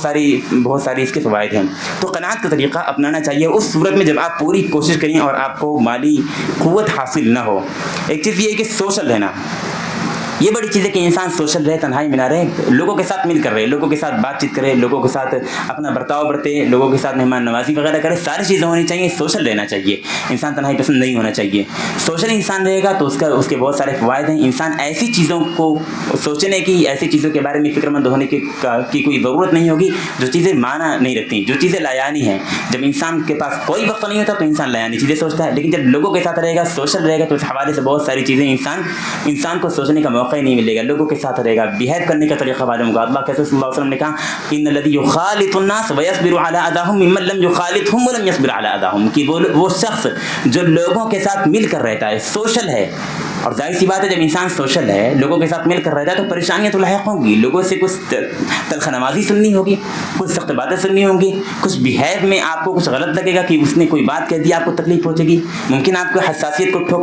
ساری اس کے فوائد ہیں. تو قناعت کا طریقہ اپنانا چاہیے اس صورت میں جب آپ پوری کوشش کریں اور آپ کو مالی قوت حاصل نہ ہو. ایک چیز یہ ہے کہ سوشل رہنا, یہ بڑی چیز ہے کہ انسان سوشل رہے, تنہائی میں نہ رہے, لوگوں کے ساتھ مل کر رہے, لوگوں کے ساتھ بات چیت کرے, لوگوں کے ساتھ اپنا برتاؤ برتے, لوگوں کے ساتھ مہمان نوازی وغیرہ کرے. ساری چیزیں ہونی چاہیے, سوشل رہنا چاہیے. انسان تنہائی پسند نہیں ہونا چاہیے. سوشل انسان رہے گا تو اس کے بہت سارے فوائد ہیں. انسان ایسی چیزوں کو سوچنے کی, ایسی چیزوں کے بارے میں فکر مند ہونے کی کوئی ضرورت نہیں ہوگی جو چیزیں معنی نہیں رکھتی, جو چیزیں لایانی ہیں. جب انسان کے پاس کوئی وقت نہیں ہوتا تو انسان لایانی چیزیں سوچتا ہے, لیکن جب لوگوں کے ساتھ رہے گا, سوشل رہے گا, تو اس حوالے سے بہت ساری چیزیں انسان کو سوچنے کا موقع ہی نہیں ملے گا. لوگوں کے ساتھ رہے گا, بیہیو کرنے کا طریقہ معلوم ہوگا. اللہ کے رسول صلی اللہ علیہ وسلم نے کہا ان الذی یخالط الناس ویصبر علی اذاہم ممن لم یخالطہم ولم یصبر علی اذاہم, کہ وہ شخص جو لوگوں کے ساتھ مل کر رہتا ہے, سوشل ہے. اور ظاہر سی بات ہے جب انسان سوشل ہے, لوگوں کے ساتھ مل کر رہتا ہے, تو پریشانیاں تو لاحق ہوں گی. لوگوں سے کچھ تلخ نوازی سننی ہوگی, کچھ سخت باتیں سننی ہوں گی, کچھ بیہیو میں آپ کو کچھ غلط لگے گا کہ اس نے کوئی بات کہہ دی, آپ کو تکلیف پہنچے گی. ممکن آپ کو حساسیت کو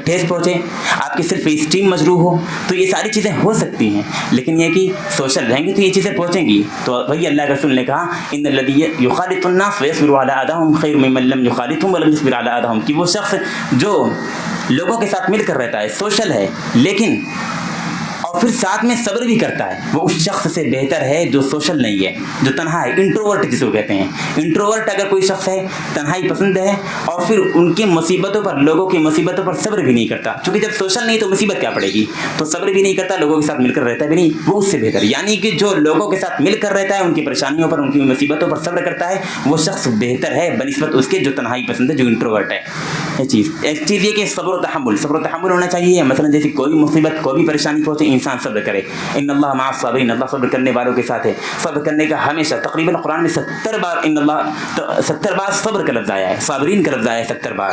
ٹھیس پہنچے, آپ کی صرف اسٹیم مجروح ہو. تو یہ ساری چیزیں ہو سکتی ہیں, لیکن یہ کہ سوشل رہیں گی تو یہ چیزیں پہنچیں گی. تو وہی اللہ کے رسول نے کہا ان الذی یخالط الناس ویصبر علی اذاہم خیر ممن لم یخالطہم ولم یصبر علی اذاہم, کہ وہ شخص جو لوگوں کے ساتھ مل کر رہتا ہے, سوشل ہے, لیکن اور پھر ساتھ میں صبر بھی کرتا ہے, وہ اس شخص سے بہتر ہے جو سوشل نہیں ہے, جو تنہا ہے, انٹروورٹ جس کو کہتے ہیں. انٹروورٹ اگر کوئی شخص ہے, تنہائی پسند ہے, اور پھر ان کی مصیبتوں پر, لوگوں کی مصیبتوں پر صبر بھی نہیں کرتا, چونکہ جب سوشل نہیں تو مصیبت کیا پڑے گی, تو صبر بھی نہیں کرتا, لوگوں کے ساتھ مل کر رہتا بھی نہیں, وہ اس سے بہتر. یعنی کہ جو لوگوں کے ساتھ مل کر رہتا ہے, ان کی پریشانیوں پر, ان کی مصیبتوں پر صبر کرتا ہے, وہ شخص بہتر ہے بنسبت اس کے جو تنہائی پسند ہے, جو انٹروورٹ ہے. ایک چیز یہ کہ صبر و تحمل ہونا چاہیے. مثلا جیسے کوئی مصیبت, کوئی بھی پریشانی پہنچے, انسان صبر کرے. ان اللہ مع الصابرین, اللہ صبر کرنے والوں کے ساتھ ہے. صبر کرنے کا ہمیشہ تقریباً قرآن میں 70 بار ان اللہ 70 بار صبر کا لفظ آیا ہے, صابرین کا لفظ آیا ہے 70 بار.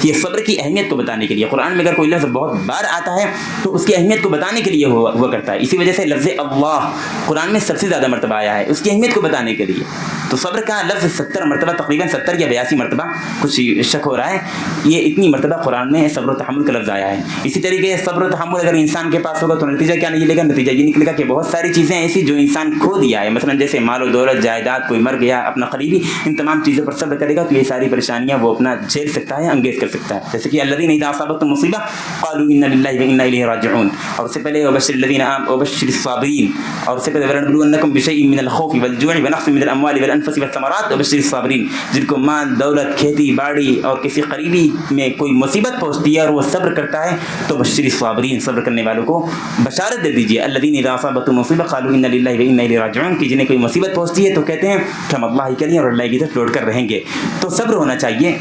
یہ صبر کی اہمیت کو بتانے کے لیے قرآن میں اگر کوئی لفظ بہت بار آتا ہے تو اس کی اہمیت کو بتانے کے لیے ہوا کرتا ہے. اسی وجہ سے لفظ اللہ قرآن میں سب سے زیادہ مرتبہ آیا ہے, اس کی اہمیت کو بتانے کے لیے. تو صبر کا لفظ 70 مرتبہ, تقریباً 70 یا 82 مرتبہ, کچھ شک ہو رہا ہے, یہ اتنی مرتبہ قرآن میں صبر و تحمل کا لفظ آیا ہے. اسی طریقے سے صبر و تحمل اگر انسان کے پاس ہوگا تو نتیجہ کیا نکلے گا؟ نتیجہ یہ نکلے گا کہ بہت ساری چیزیں ایسی جو انسان کھو دیا ہے, مثلا جیسے مال و دولت, جائیداد, کوئی مر گیا, اپنا قریبی, ان تمام چیزوں پر صبر کرے گا تو یہ ساری پریشانیاں وہ اپنا جھیل سکتا ہے, انگیز کر سکتا ہے. جیسے کہ الذین اذا اصابتهم مصیبہ قالوا انا للہ وانا الیہ راجعون, اور اس سے پہلے وبشر الذین وبشر الصابرین, اور اس سے پہلے ولنبلونکم بشیء من الخوف والجوع ونقص من الاموال والانفس والثمرات وبشر الصابرین, جن کو مال, دولت, کھیتی باڑی اور کسی قریبی میں کوئی مصیبت پہنچتی ہے اور وہ صبر کرتا ہے تو بشر الصابرین, صبر کرنے والوں کو بشارت دے دیجیے. الذین اذا اصابتهم مصیبہ قالوا انا للہ وانا الیہ راجعون, کہ جنہیں کوئی مصیبت پہنچتی ہے تو کہتے ہیں کہ ہم اللہ کے لیے اور اللہ کی طرف لوٹ کر رہیں گے. تو صبر ہونا چاہیے,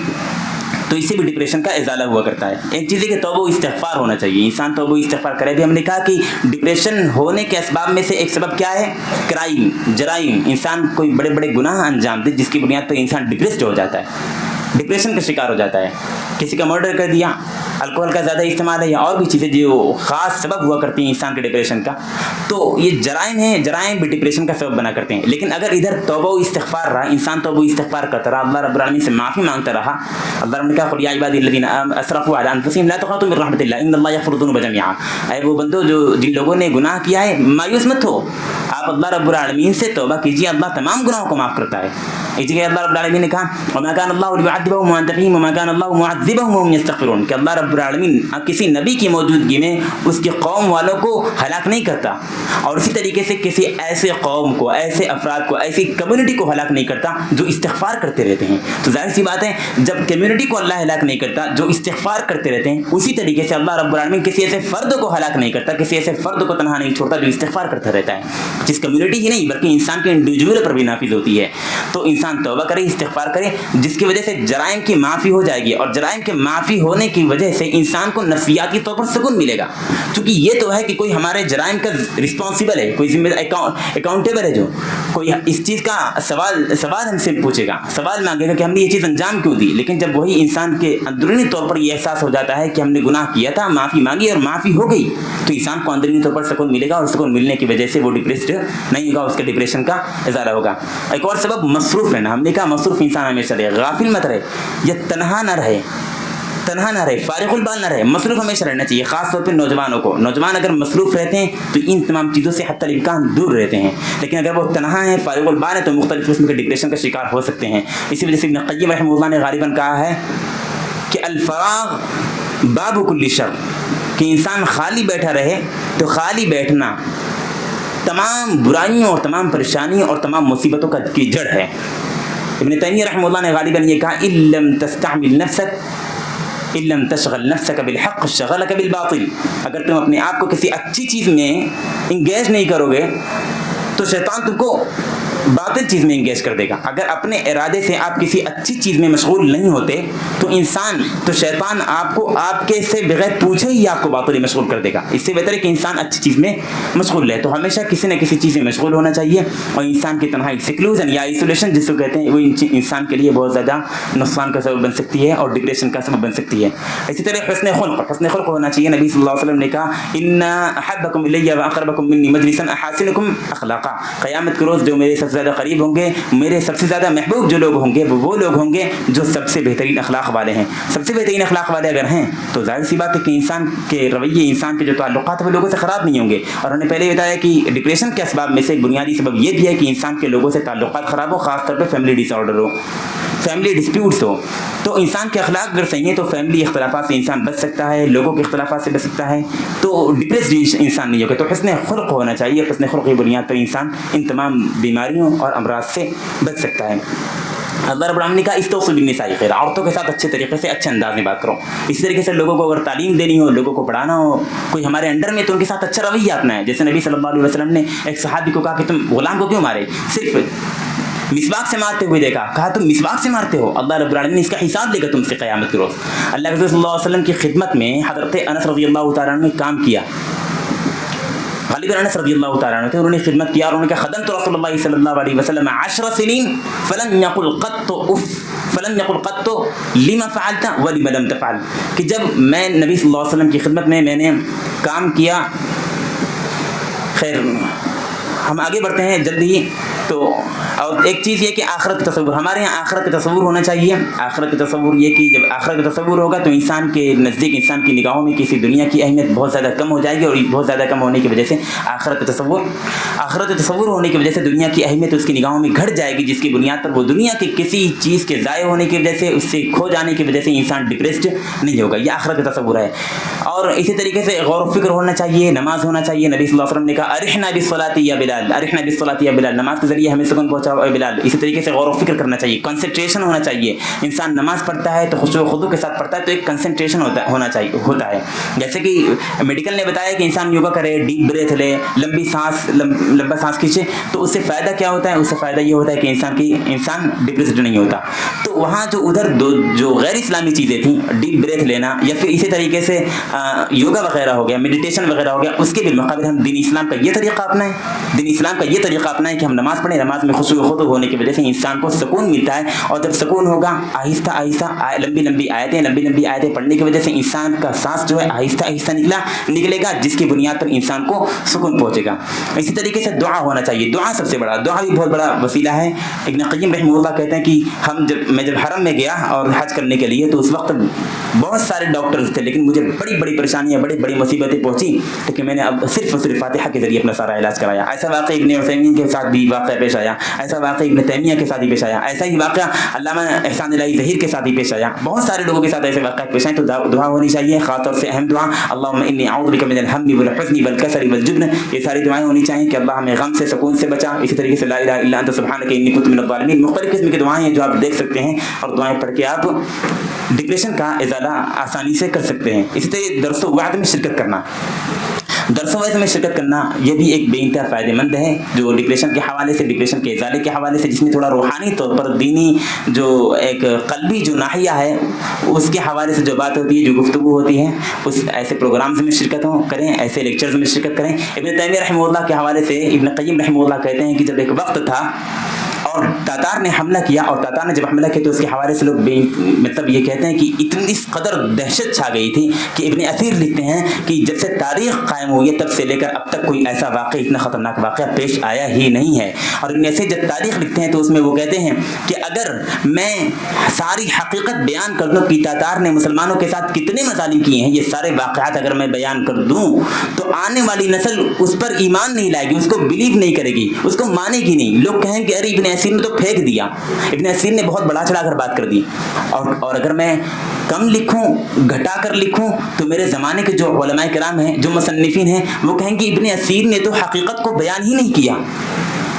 تو اس سے بھی ڈپریشن کا ازالہ ہوا کرتا ہے. ایک چیز ہے کہ توبہ و استغفار ہونا چاہیے, انسان توبہ و استغفار کرے بھی. ہم نے کہا کہ ڈپریشن ہونے کے اسباب میں سے ایک سبب کیا ہے؟ کرائم, جرائم. انسان کوئی بڑے بڑے گناہ انجام دے جس کی بنیاد پر انسان ڈپریسڈ ہو جاتا ہے, ڈپریشن کا شکار ہو جاتا ہے. کسی کا مرڈر کر دیا, الکوہل کا زیادہ استعمال ہے, یا اور بھی چیزیں جو خاص سبب ہوا کرتی ہیں انسان کے ڈپریشن کا, تو یہ جرائم ہیں. جرائم بھی ڈپریشن کا سبب بنا کرتے ہیں. لیکن اگر ادھر توبہ و استغفار رہا, انسان توبہ و استغفار کرتا رہا, اللہ رب العالمین سے معافی مانگتا رہا, اللہ نے کہا قل یا عبادی الذین اسرفوا علی انفسہم لا تقنطوا من رحمۃ اللہ ان اللہ یغفر الذنوب جميعا, اے وہ بندو جو جن لوگوں نے گناہ کیا ہے مایوس مت ہو, آپ اللہ رب العالمین سے توبہ کیجیے, اللہ تمام گناہوں کو معاف کرتا ہے. اس جگہ اللہ رب العالمین نے کہا وما كان الله ليعذبهم وانت فيهم وما كان الله معذبهم وهم يستغفرون, کہ اللہ رب العالمین کسی نبی کی موجودگی میں اس کی قوم والوں کو ہلاک نہیں کرتا, اور اسی طریقے سے کسی ایسے قوم کو, ایسے افراد کو, ایسی کمیونٹی کو ہلاک نہیں کرتا جو استغفار کرتے رہتے ہیں. تو ظاہر سی بات ہے جب کمیونٹی کو اللہ ہلاک نہیں کرتا جو استغفار کرتے رہتے ہیں, اسی طریقے سے اللہ رب العالمین کسی ایسے فرد کو ہلاک نہیں کرتا, کسی ایسے فرد کو تنہا نہیں چھوڑتا جو استغفار کرتا رہتا ہے, جس کمیونٹی ہی نہیں بلکہ انسان کے انڈیویجول پر بھی نافذ ہوتی ہے. تو انسان انسان توبہ کرے, استغفار کرے, جس کی وجہ سے جرائم کی معافی ہو جائے گی, اور جرائم کے معافی ہونے کی وجہ سے انسان کو نفسیاتی طور پر سکون ملے گا. کیونکہ یہ تو ہے کہ کوئی ہمارے جرائم کا رسپانسیبل ہے, کوئی ذمہ اکاؤنٹیبل ہے, جو کوئی اس چیز کا سوال ہم سے پوچھے گا, سوال مانگے گا کہ ہم نے یہ چیز انجام کیوں دی. لیکن جب وہی انسان کے اندرونی طور پر یہ احساس ہو جاتا ہے کہ ہم نے گناہ کیا تھا, معافی مانگی اور معافی ہو گئی, تو انسان کو اندرونی طور پر سکون ملے گا, اور سکون ملنے کی وجہ سے وہ ڈپریسڈ نہیں ہوگا, اس کے ڈپریشن کا ازالہ ہوگا. ایک اور سبب مصروف رہنا. ہم نے کہا مصروف انسان ہمیشہ رہے, غافل مت رہے, یا تنہا نہ رہے, فارغ البال نہ رہے, مصروف ہمیشہ رہنا چاہیے. خاص طور پہ نوجوانوں کو, نوجوان اگر مصروف رہتے ہیں تو ان تمام چیزوں سے حتی الامکان دور رہتے ہیں. لیکن اگر وہ تنہا ہیں, فارغ البال ہیں, تو مختلف قسم کے ڈپریشن کا شکار ہو سکتے ہیں. اسی وجہ سے ابن قیم رحمہ اللہ نے غالباً کہا ہے کہ الفراغ باب کل شر, کہ انسان خالی بیٹھا رہے تو خالی بیٹھنا تمام برائیوں اور تمام پریشانیوں اور تمام مصیبتوں کی جڑ ہے. ابن تیمیہ رحمہ اللہ نے غالباً یہ کہا ان لم تستعمل نفسک ان لم تشغل نفسک بالحق شغلک بالباطل, اگر تم اپنے آپ کو کسی اچھی چیز میں انگیج نہیں کرو گے تو شیطان تم کو باطل چیز میں انگیج کر دے گا. اگر اپنے ارادے سے آپ کسی اچھی چیز میں مشغول نہیں ہوتے تو شیطان آپ کو آپ کے سے بغیر پوچھے ہی آپ کو باطل میں مشغول کر دے گا. اس سے بہتر ہے کہ انسان اچھی چیز میں مشغول رہے. تو ہمیشہ کسی نہ کسی چیز میں مشغول ہونا چاہیے, اور انسان کی تنہائی سیکلوژن یا آئسولیشن جس کو کہتے ہیں, وہ انسان کے لیے بہت زیادہ نقصان کا سبب بن سکتی ہے اور ڈپریشن کا سبب بن سکتی ہے. اسی طرح حسن خلق ہونا چاہیے. نبی صلی اللہ علیہ وسلم نے کہا ان احبکم الی واقربکم منی مجلسا احاسنکم اخلاقا, قیامت کے روز جو میرے سب سے زیادہ قریب ہوں گے, میرے سب سے زیادہ محبوب جو لوگ ہوں گے, وہ لوگ ہوں گے جو سب سے بہترین اخلاق والے ہیں. سب سے بہترین اخلاق والے اگر ہیں تو ظاہر سی بات ہے کہ انسان کے رویے, انسان کے جو تعلقات ہیں وہ لوگوں سے خراب نہیں ہوں گے. اور ہم نے پہلے بتایا کہ ڈپریشن کے اسباب میں سے بنیادی سبب یہ بھی ہے کہ انسان کے لوگوں سے تعلقات خراب ہو, خاص طور پہ فیملی ڈس آرڈر ہو, فیملی ڈسپیوٹس ہو. تو انسان کے اخلاق اگر صحیح ہیں تو فیملی اختلافات سے انسان بچ سکتا ہے, لوگوں کے اختلافات سے بچ سکتا ہے, تو ڈپریس انسان نہیں ہوگا. تو حسن خلق ہونا چاہیے. حسن خلق کی بنیاد پر انسان ان تمام بیماریوں اور امراض سے بچ سکتا ہے. اللہ رب العالمین کا استوصوا بالنساء خیر, عورتوں کے ساتھ اچھے طریقے سے اچھے انداز میں بات کرو. اسی طریقے سے لوگوں کو اگر تعلیم دینی ہو, لوگوں کو پڑھانا ہو, کوئی ہمارے انڈر میں, تو ان کے ساتھ اچھا رویہ اپنا ہے. جیسے نبی صلی اللہ علیہ وسلم نے ایک صحابی کو کہا کہ تم غلام کو کیوں مارے, صرف مسواک سے مارتے ہوئے دیکھا, کہا تم مسواک سے مارتے ہو, اللہ رب العالمین اس کا حساب لے گا تم سے قیامت کے روز. اللہ کے رسول صلی اللہ علیہ وسلم کی خدمت میں حضرت انس رضی اللہ تعالیٰ عنہ نے کام کیا, غالباً انس رضی اللہ تعالیٰ عنہ تھے, انہوں نے خدمت کیا اور انہوں نے کہا خدمت رسول اللہ صلی اللہ علیہ وسلم 10 سنین فلم یقل قط لما فعلت ولم لم تفعل, کہ جب میں نبی صلی اللہ علیہ وسلم کی خدمت میں نے کام کیا. خیر ہم آگے بڑھتے ہیں جلدی. تو اور ایک چیز یہ کہ آخرت کا تصور, ہمارے یہاں آخرت کا تصور ہونا چاہیے. آخرت کا تصور یہ کہ جب آخرت کا تصور ہوگا تو انسان کے نزدیک, انسان کی نگاہوں میں کسی دنیا کی اہمیت بہت زیادہ کم ہو جائے گی, اور بہت زیادہ کم ہونے کی وجہ سے آخرت کا تصور ہونے کی وجہ سے دنیا کی اہمیت اس کی نگاہوں میں گھٹ جائے گی, جس کی بنیاد پر وہ دنیا کی کسی چیز کے ضائع ہونے کی وجہ سے, اس سے کھو جانے کی وجہ سے انسان ڈپریسڈ نہیں ہوگا. یہ آخرت کا تصور ہے. اور اسی طریقے سے غور و فکر ہونا چاہیے, نماز ہونا چاہیے. نبی صلی اللہ علیہ وسلم نے کہا ارحنا بالصلاۃ یا بلال, ارحنا بالصلاۃ یا بلال, نماز کے ذریعے ہمیں سکون پہنچاؤ اے بلال. اسی طریقے سے غور و فکر کرنا چاہیے, کنسنٹریشن ہونا چاہیے. انسان نماز پڑھتا ہے تو خشوع و خضوع کے ساتھ پڑھتا ہے, تو ایک کنسنٹریشن ہونا ہے. جیسے کہ میڈیکل نے بتایا کہ انسان یوگا کرے, ڈیپ بریتھ لے, لمبا سانس کھینچے, تو اس سے فائدہ کیا ہوتا ہے؟ اس سے فائدہ یہ ہوتا ہے کہ انسان ڈپریسڈ نہیں ہوتا. تو وہاں جو غیر اسلامی چیزیں تھیں, ڈیپ بریتھ لینا یا پھر اسی طریقے سے یوگا وغیرہ ہو گیا, میڈیٹیشن وغیرہ ہو گیا, اس کے بالمقابل ہم دین اسلام کا یہ طریقہ اپنائیں کہ ہم نماز پڑھیں. نماز میں خشوع و خضوع ہونے کی وجہ سے انسان کو سکون ملتا ہے, اور جب سکون ہوگا آہستہ آہستہ لمبی آیتیں پڑھنے کی وجہ سے انسان کا سانس جو ہے آہستہ آہستہ نکلے گا, جس کی بنیاد پر انسان کو سکون پہنچے گا. اسی طریقے سے دعا ہونا چاہیے. دعا سب سے بڑا, دعا بھی بہت بڑا وسیلہ ہے. ابن قیم رحمہ اللہ کہتے ہیں کہ میں جب حرم میں گیا اور حج کرنے کے لیے, تو اس وقت بہت سارے ڈاکٹرز تھے, لیکن مجھے بڑی پریشانیاں, بڑی مصیبتیں پہنچی, لیکن میں نے اب صرف اور صرف فاتحہ کے ذریعے اپنا سارا علاج کرایا. ایسا واقعہ ابن عثیمین کے ساتھ بھی واقعہ پیش آیا, ایسا واقعہ ابن تیمیہ کے ساتھ ہی پیش آیا, ایسا ہی واقعہ علامہ احسان الہی ظہیر کے ساتھ ہی پیش آیا. بہت سارے لوگوں کے ساتھ ایسے واقعات پیش آئے. تو دعا ہونی چاہیے, خاص طور سے اہم دعا اللہم انی اعوذ بک من الہم والحزن والکسل والجبن. یہ ساری دعائیں ہونی چاہیے کہ اللہ ہمیں غم سے, سکون سے بچا. اسی طریقے سے لا الہ الا انت سبحانک انی کنت من الظالمین. مختلف قسم کی دعائیں ہیں جو آپ دیکھ سکتے ہیں, اور دعائیں پڑھ کے آپ ڈپریشن کا ازالہ آسانی سے کر سکتے ہیں. اسی طرح درس و وعظ میں شرکت کرنا, درسوں ویسے میں شرکت کرنا یہ بھی ایک بے انتہا فائدہ مند ہے، جو ڈپریشن کے حوالے سے، ڈپریشن کے ازالے کے حوالے سے، جس میں تھوڑا روحانی طور پر دینی جو ایک قلبی جو ناحیہ ہے اس کے حوالے سے جو بات ہوتی ہے، جو گفتگو ہوتی ہے، اس ایسے پروگرامز میں شرکت کریں، ایسے لیکچرز میں شرکت کریں۔ ابن تیمیہ رحمہ اللہ کے حوالے سے ابن قیم رحمہ اللہ کہتے ہیں کہ جب ایک وقت تھا اور تاتار نے حملہ کیا، اور تاتار نے جب حملہ کیا تو اس کے حوالے سے لوگ مطلب یہ کہتے ہیں کہ اتنی اس قدر دہشت چھا گئی تھی کہ ابن اثیر لکھتے ہیں کہ جب سے تاریخ قائم ہوئی ہے تب سے لے کر اب تک کوئی ایسا واقعہ، اتنا خطرناک واقعہ پیش آیا ہی نہیں ہے۔ اور ابن اثیر جب تاریخ لکھتے ہیں تو اس میں وہ کہتے ہیں کہ اگر میں ساری حقیقت بیان کر دوں کہ تاتار نے مسلمانوں کے ساتھ کتنے مظالم کیے ہیں، یہ سارے واقعات اگر میں بیان کر دوں تو آنے والی نسل اس پر ایمان نہیں لائے گی، اس کو بلیو نہیں کرے گی، اس کو مانے گی نہیں۔ لوگ کہیں کہ ارے ابن اثیر نے تو پھینک دیا، ابن اثیر نے بہت بڑا چڑھا کر بات کر دی، اور اگر میں کم لکھوں، گھٹا کر لکھوں تو میرے زمانے کے جو علماء کرام ہیں، جو مصنفین ہیں، وہ کہیں گے ابن اثیر نے تو حقیقت کو بیان ہی نہیں کیا،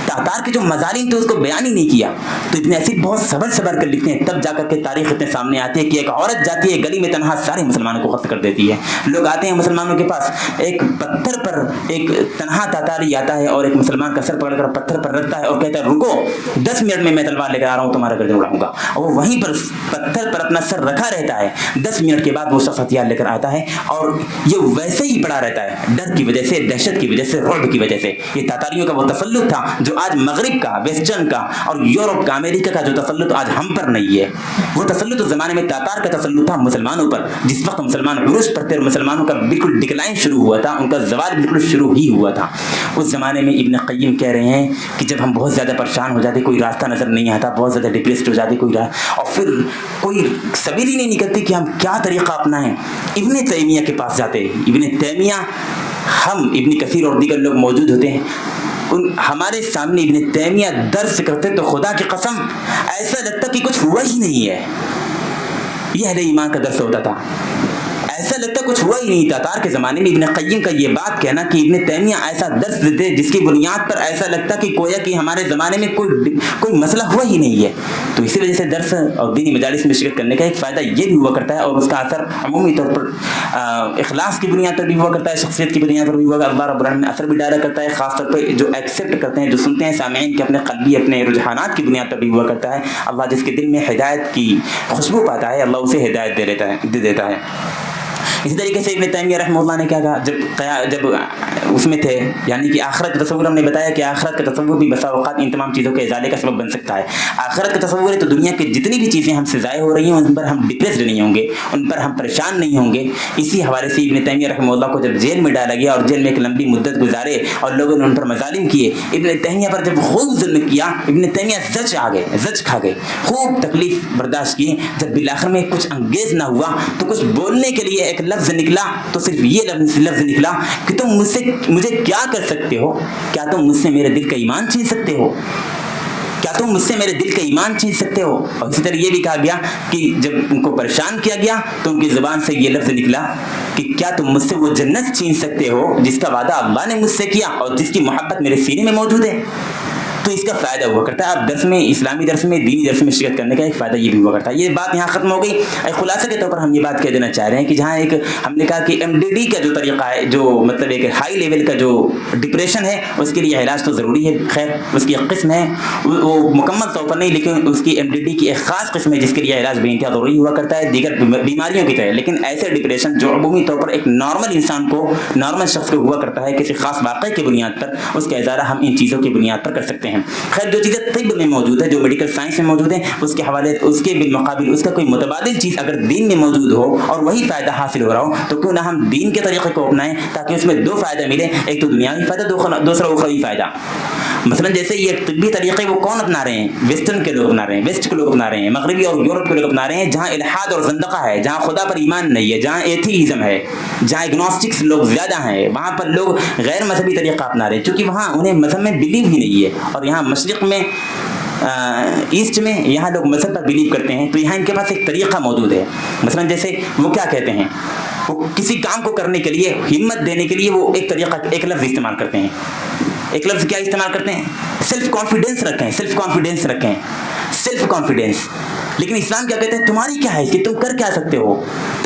تاتار کے جو مظالم تھے اس کو بیان ہی نہیں کیا۔ تو ابن اثیر بہت صبر کر لکھتے ہیں، تب جا کر کے تاریخ اتنے سامنے آتی ہے کہ ایک عورت جاتی ہے گلی میں تنہا، سارے مسلمانوں کو قتل کر دیتی ہے۔ لوگ آتے ہیں مسلمانوں کے پاس، ایک پتھر پر ایک تنہا تاتاری آتا ہے اور ایک مسلمان کا سر پکڑ کر پتھر پر رکھتا ہے اور کہتا ہے رکو 10 منٹ میں تلوار لے کر آ رہا ہوں، تمہارا گردن اڑاؤں گا، اور وہ وہیں پر پتھر پر اپنا سر رکھا رہتا ہے۔ 10 منٹ کے بعد وہ شخص ہتھیار لے کر آتا ہے اور یہ ویسے ہی پڑا رہتا ہے، ڈر کی وجہ سے، دہشت کی وجہ سے، رعب کی وجہ سے۔ یہ تاتاریوں کا وہ تسلط تھا جو آج مغرب کا، ویسٹرن کا اور یورپ کا، امریکہ کا جو تسلط آج ہم پر نہیں ہے، وہ تسلط اس زمانے میں تاتار کا تسلط تھا مسلمانوں پر۔ جس وقت مسلمان عروج پر تھے، مسلمانوں کا بالکل ڈکلائن شروع ہوا تھا، ان کا زوال بالکل شروع ہی ہوا تھا۔ اس زمانے میں ابن قیم کہہ رہے ہیں کہ جب ہم بہت زیادہ پریشان ہو جاتے، کوئی راستہ نظر نہیں آتا، بہت زیادہ ڈپریسڈ ہو جاتے، اور پھر کوئی سبیل ہی نہیں نکلتی کہ ہم کیا طریقہ اپنائیں، ابن تیمیہ کے پاس جاتے۔ ابن تیمیہ، ہم ابن کثیر اور دیگر لوگ موجود ہوتے ہیں، ہمارے سامنے ابن تیمیہ درس کرتے تو خدا کی قسم ایسا لگتا کہ کچھ ہوا ہی نہیں ہے۔ یہ اہل ایمان کا درس ہوتا تھا، ایسا لگتا کچھ ہوا ہی نہیں۔ تاتار کے زمانے میں ابن قیم کا یہ بات کہنا کہ ابن تیمیہ ایسا درس دیتے جس کی بنیاد پر ایسا لگتا کہ گویا کہ ہمارے زمانے میں کوئی مسئلہ ہوا ہی نہیں ہے۔ تو اسی وجہ سے درس اور دینی مجالس میں شرکت کرنے کا ایک فائدہ یہ بھی ہوا کرتا ہے، اور اس کا اثر عمومی طور پر اخلاص کی بنیاد پر بھی ہوا کرتا ہے، شخصیت کی بنیاد پر بھی ہوا، اللہ رب العالمین اثر بھی ڈالا کرتا ہے، خاص طور پہ جو ایکسیپٹ کرتے ہیں، جو سنتے ہیں سامعین کے اپنے قلبی، اپنے رجحانات کی بنیاد پر بھی ہوا کرتا ہے۔ اللہ جس کے دل میں ہدایت کی خوشبو پاتا ہے، اللہ اسے ہدایت دے دیتا ہے۔ اسی طریقے سے ابن تیمیہ رحمہ اللہ نے کیا کہا، جب اس میں تھے، یعنی کہ آخرت کا تصور، ہم نے بتایا کہ آخرت کا تصور بھی بسا اوقات ان تمام چیزوں کے ازالے کا سبب بن سکتا ہے۔ آخرت کا تصور ہے تو دنیا کی جتنی بھی چیزیں ہم سے ضائع ہو رہی ہیں ان پر ہم ڈپریسڈ نہیں ہوں گے، ان پر ہم پریشان نہیں ہوں گے۔ اسی حوالے سے ابن تیمیہ رحمہ اللہ کو جب جیل میں ڈالا گیا اور جیل میں ایک لمبی مدت گزارے اور لوگوں نے ان پر مظالم کیے، ابن تیمیہ پر جب خوب ظلم کیا، ابن تیمیہ زج کھا گئے، خوب تکلیف برداشت کی۔ جب بالآخر میں کچھ انگیز نہ ہوا تو کچھ بولنے کے لیے ایک لفظ نکلا، تو صرف یہ لفظ نکلا کہ تم مجھے کیا کر سکتے ہو؟ کیا تم مجھ سے میرے دل کا ایمان چھین سکتے ہو؟ کیا تم مجھ سے میرے دل کا ایمان چھین سکتے ہو؟ اور اسی طرح یہ بھی کہا گیا کہ جب ان کو پریشان کیا گیا تو ان کی زبان سے یہ لفظ نکلا کہ کیا تم مجھ سے وہ جنت چھین سکتے ہو جس کا وعدہ اللہ نے مجھ سے کیا اور جس کی محبت میرے سینے میں موجود ہے؟ تو اس کا فائدہ ہوا کرتا ہے۔ اب درس میں، اسلامی درس میں، دینی درس میں شرکت کرنے کا ایک فائدہ یہ بھی ہوا کرتا ہے۔ یہ بات یہاں ختم ہو گئی۔ ایک خلاصہ کے طور پر ہم یہ بات کہہ دینا چاہ رہے ہیں کہ جہاں ایک ہم نے کہا کہ MDD کا جو طریقہ ہے، جو مطلب ایک ہائی لیول کا جو ڈپریشن ہے، اس کے لیے علاج تو ضروری ہے، خیر اس کی ایک قسم ہے، وہ مکمل طور پر نہیں، لیکن اس کی MDD کی ایک خاص قسم ہے جس کے لیے علاج بے انتہا ضروری ہوا کرتا ہے دیگر بیماریوں کی طرح۔ لیکن ایسے ڈپریشن جو عمومی طور پر ایک نارمل انسان کو، نارمل شخص کو ہوا کرتا ہے کسی خاص واقعے کی بنیاد پر، اس کا اظہار ہم ان چیزوں کی بنیاد پر کر سکتے ہیں۔ خیر جو چیزیں طب میں موجود ہے، جو میڈیکل سائنس میں موجود ہے، اس کے حوالے، اس کے بالمقابل اس کا کوئی متبادل چیز اگر دین میں موجود ہو اور وہی فائدہ حاصل ہو رہا ہو تو کیوں نہ ہم دین کے طریقے کو اپنائیں تاکہ اس میں دو فائدہ ملے، ایک تو دنیاوی فائدہ، دوسرا اخروی فائدہ۔ مثلا جیسے یہ طبی طریقے وہ کون اپنا رہے ہیں؟ ویسٹرن کے لوگ اپنا رہے ہیں، ویسٹ کے لوگ اپنا رہے ہیں، مغربی اور یورپ کے لوگ اپنا رہے ہیں، جہاں الحاد اور زندقہ ہے، جہاں خدا پر ایمان نہیں ہے، جہاں ایتھیزم ہے، جہاں اگنوسٹکس لوگ زیادہ ہیں، وہاں پر لوگ غیر مذہبی طریقہ اپنا رہے ہیں، چونکہ وہاں انہیں مذہب میں بلیو ہی نہیں ہے، اور یہاں مشرق میں، ایسٹ میں یہاں لوگ مذہب پر بلیو کرتے ہیں، تو یہاں ان کے پاس ایک طریقہ موجود ہے۔ مثلا جیسے وہ کیا کہتے ہیں، وہ کسی کام کو کرنے کے لیے، ہمت دینے کے لیے وہ ایک طریقہ، ایک لفظ استعمال کرتے ہیں۔ ایک لفظ کیا استعمال کرتے ہیں؟ سیلف کانفیڈینس رکھیں، سیلف کانفیڈینس رکھیں، سیلف کانفیڈینس۔ لیکن اسلام کیا کہتے ہیں؟ تمہاری کیا ہے اس کی، تم کر کیا سکتے ہو؟